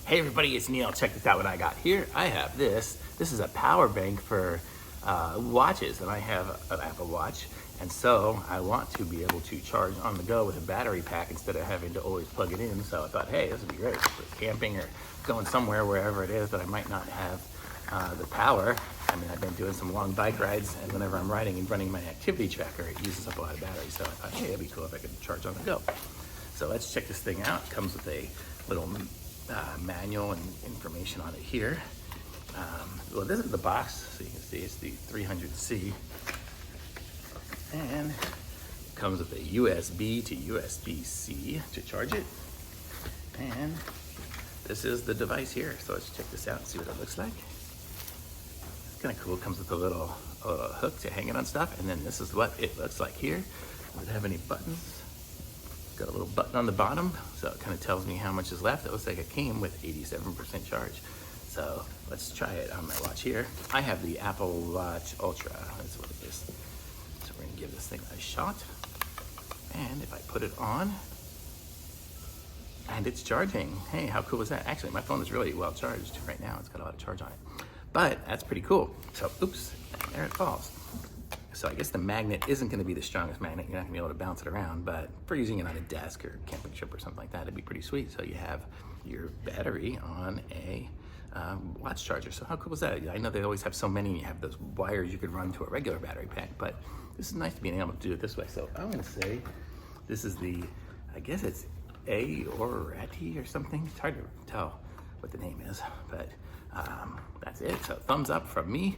Hey everybody, it's Neil. Check this out what I got here. I have this. This is a power bank for watches, and I have an Apple Watch. And so I want to be able to charge on the go with a battery pack instead of having to always plug it in. So I thought, hey, this would be great for camping or going somewhere, wherever it is that I might not have the power. I mean, I've been doing some long bike rides, and whenever I'm riding and running my activity tracker, it uses up a lot of battery. So I thought, hey, it'd be cool if I could charge on the go. So let's check this thing out. It comes with a little manual and information on it here. Well, this is the box, so you can see it's the 300C, and it comes with a USB to USB-C to charge it, and this is the device here. So let's check this out and see what it looks like. It's kind of cool. It comes with a little hook to hang it on stuff, and then this is what it looks like here. Does it have any buttons? Got a little button on the bottom, so it kind of tells me how much is left. It looks like it came with 87% charge. So let's try it on my watch here. I have the Apple Watch Ultra, that's what it is. So we're gonna give this thing a shot. And if I put it on, and it's charging. Hey, how cool is that? Actually, my phone is really well charged right now. It's got a lot of charge on it. But that's pretty cool. So, oops, and there it falls. So I guess the magnet isn't going to be the strongest magnet. You're not going to be able to bounce it around, but for using it on a desk or camping trip or something like that, it'd be pretty sweet. So you have your battery on a watch charger. So how cool is that? I know they always have so many, and you have those wires you could run to a regular battery pack, but this is nice being able to do it this way. So I'm going to say this is the, I guess it's AORATY or something. It's hard to tell what the name is, but that's it. So thumbs up from me.